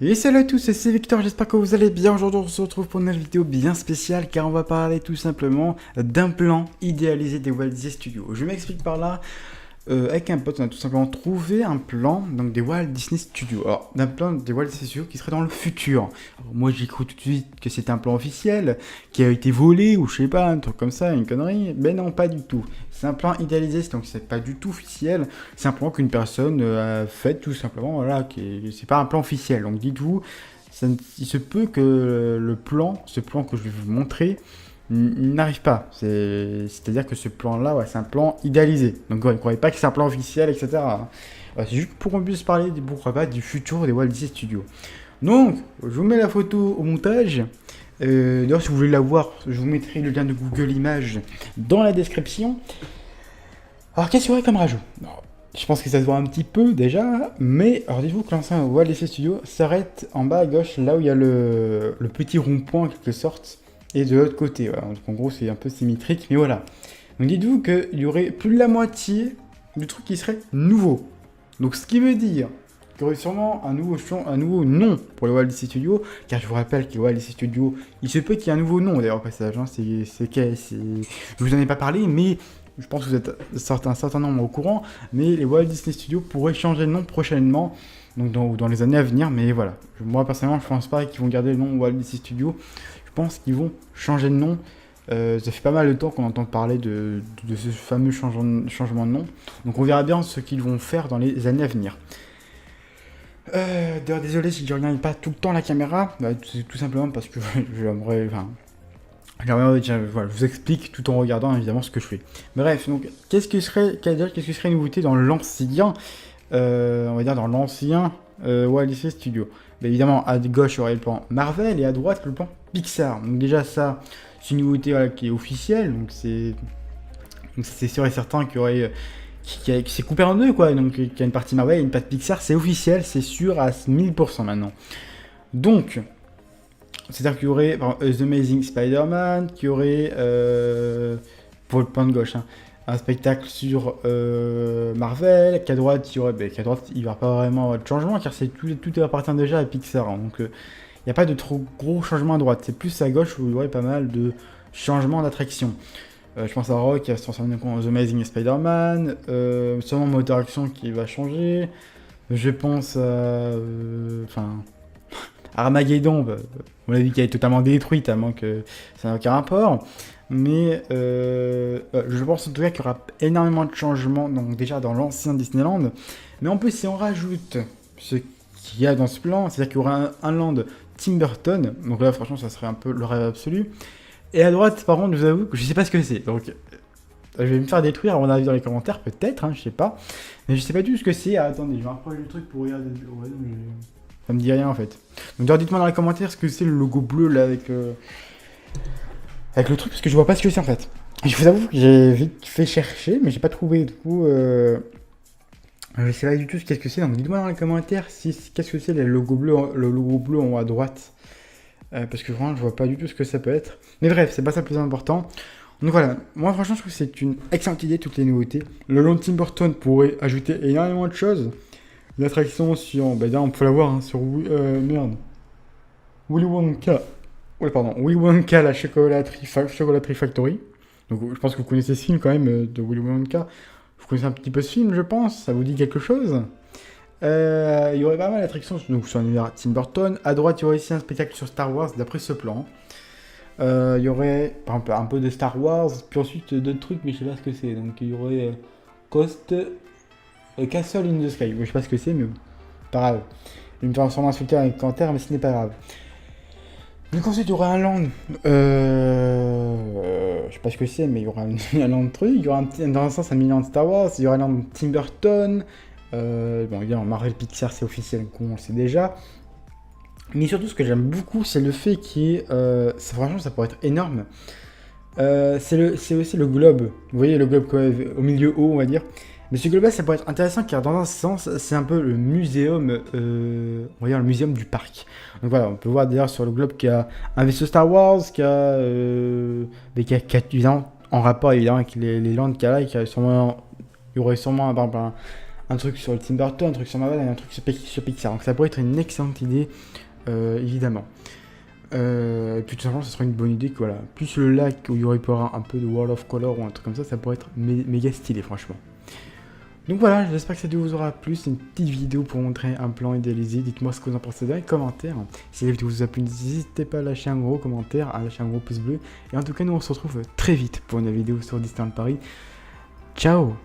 Et salut à tous, c'est Victor, j'espère que vous allez bien. Aujourd'hui on se retrouve pour une vidéo bien spéciale car on va parler tout simplement d'un plan idéalisé des Walt Disney Studios. Je m'explique par là. Avec un pote, on a tout simplement trouvé un plan donc des Walt Disney Studios. Alors, d'un plan des Walt Disney Studios qui serait dans le futur. Alors, moi, j'ai cru tout de suite que c'était un plan officiel, qui a été volé ou je sais pas, un truc comme ça, une connerie. Mais non, pas du tout. C'est un plan idéalisé, donc c'est pas du tout officiel. C'est un plan qu'une personne a fait tout simplement. Voilà, c'est pas un plan officiel. Donc, dites-vous, il se peut que ce plan que je vais vous montrer, n'arrive pas. C'est-à-dire que ce plan-là, ouais, c'est un plan idéalisé. Donc, ouais, ne croyez pas que c'est un plan officiel, etc. Ouais, c'est juste pour qu'on puisse parler, pourquoi pas, du futur des Walt Disney Studios. Donc, je vous mets la photo au montage. D'ailleurs, si vous voulez la voir, je vous mettrai le lien de Google Images dans la description. Alors, qu'est-ce qu'il y aurait comme rajout? Alors, je pense que ça se voit un petit peu déjà, mais alors dites-vous que l'ancien Walt Disney Studios s'arrête en bas à gauche, là où il y a le petit rond-point en quelque sorte, et de l'autre côté. Voilà. Donc en gros, c'est un peu symétrique, mais voilà. Donc dites-vous qu'il y aurait plus de la moitié du truc qui serait nouveau. Donc ce qui veut dire qu'il y aurait sûrement un nouveau nom pour le Walt Disney Studios, car je vous rappelle que le Walt Disney Studios, il se peut qu'il y ait un nouveau nom d'ailleurs au passage. Hein. Je vous en ai pas parlé, mais je pense que vous êtes un certain nombre au courant, mais les Walt Disney Studios pourraient changer de nom prochainement, donc dans les années à venir, mais voilà. Moi personnellement, je pense pas qu'ils vont garder le nom Walt Disney Studios. Je pense qu'ils vont changer de nom. Ça fait pas mal de temps qu'on entend parler de ce fameux changement de nom. Donc on verra bien ce qu'ils vont faire dans les années à venir. D'ailleurs, désolé si je regarde pas tout le temps la caméra. Bah, c'est tout simplement parce que j'aimerais... voilà, je vous explique tout en regardant évidemment ce que je fais. Bref, donc qu'est-ce que serait une nouveauté dans l'ancien, on va dire dans l'ancien Walt Disney Studio. Bah, évidemment, à gauche, il y aurait le plan Marvel et à droite, le plan Pixar. Donc déjà, ça, c'est une nouveauté voilà, qui est officielle. Donc c'est sûr et certain qu'il y aurait... qui s'est coupé en deux, quoi. Donc, il y a une partie Marvel et une partie Pixar. C'est officiel, c'est sûr à 1000% maintenant. Donc, c'est-à-dire qu'il y aurait The Amazing Spider-Man, qu'il y aurait, pour le plan de gauche, hein, un spectacle sur Marvel, qu'à droite, il n'y aura pas vraiment de changement, car tout appartient déjà à Pixar. Hein, donc, il n'y a pas de trop gros changements à droite. C'est plus à gauche où il y aurait pas mal de changements d'attraction. Je pense à Rock qui va se transformer en The Amazing Spider-Man, sûrement moteur action qui va changer. Je pense à... Armageddon, on l'a dit qu'elle est totalement détruite, à moins que ça n'a aucun rapport. Mais je pense en tout cas qu'il y aura énormément de changements donc déjà dans l'ancien Disneyland. Mais en plus, si on rajoute ce qu'il y a dans ce plan, c'est-à-dire qu'il y aura un land Tim Burton. Donc là, franchement, ça serait un peu le rêve absolu. Et à droite, par contre, je vous avoue que je sais pas ce que c'est. Donc, je vais me faire détruire à mon avis dans les commentaires, peut-être, hein, je sais pas. Mais je sais pas du tout ce que c'est. Ah, attendez, je vais rapprocher le truc pour regarder. Ouais, ça me dit rien en fait. Donc dites-moi dans les commentaires ce que c'est le logo bleu là avec le truc parce que je vois pas ce que c'est en fait. Je vous avoue que j'ai vite fait chercher mais j'ai pas trouvé du coup je sais pas du tout ce qu'est-ce que c'est. Donc dites-moi dans les commentaires qu'est-ce que c'est le logo bleu en haut à droite. Parce que vraiment je vois pas du tout ce que ça peut être. Mais bref, c'est pas ça le plus important. Donc voilà, moi franchement je trouve que c'est une excellente idée toutes les nouveautés. Le Land Tim Burton pourrait ajouter énormément de choses. L'attraction sur... Bah là, on peut la voir hein, sur... Willy Wonka. Ouais, pardon. Willy Wonka, la chocolaterie Factory. Donc, je pense que vous connaissez ce film quand même de Willy Wonka. Vous connaissez un petit peu ce film, je pense. Ça vous dit quelque chose. Il y aurait pas mal d'attractions donc, sur l'univers Tim Burton. À droite, il y aurait ici un spectacle sur Star Wars, d'après ce plan. Il y aurait par exemple, un peu de Star Wars, puis ensuite d'autres trucs, mais je sais pas ce que c'est. Donc, il y aurait Castle in the Sky, je sais pas ce que c'est, mais pas grave. Je vais me faire sûrement insulter avec commentaire, mais ce n'est pas grave. Donc ensuite, il y aura un land. Je sais pas ce que c'est, mais il y aura un land truc. Il y aura dans un sens un million de Star Wars. Il y aura un land Tim Burton. Bon, évidemment, Marvel Pixar, c'est officiel, on le sait déjà. Mais surtout, ce que j'aime beaucoup, c'est le fait franchement, ça pourrait être énorme. C'est aussi le globe. Vous voyez le globe au milieu haut, on va dire. Mais ce globe-là, ça pourrait être intéressant car dans un sens, c'est un peu le muséum, on va dire le muséum du parc. Donc voilà, on peut voir d'ailleurs sur le globe qu'il y a un vaisseau Star Wars, qui a évidemment en rapport évidemment avec les landes qu'il y a là, il y aurait sûrement un truc sur le Tim Burton, un truc sur Marvel et un truc sur Pixar. Donc ça pourrait être une excellente idée, évidemment. Et puis tout simplement, ça serait une bonne idée que voilà, plus le lac où il y aurait un peu de World of Color ou un truc comme ça pourrait être méga stylé, franchement. Donc voilà, j'espère que cette vidéo vous aura plu. C'est une petite vidéo pour montrer un plan idéalisé. Dites-moi ce que vous en pensez dans les commentaires. Si la vidéo vous a plu, n'hésitez pas à lâcher un gros commentaire, à lâcher un gros pouce bleu. Et en tout cas, nous on se retrouve très vite pour une vidéo sur Disneyland Paris. Ciao!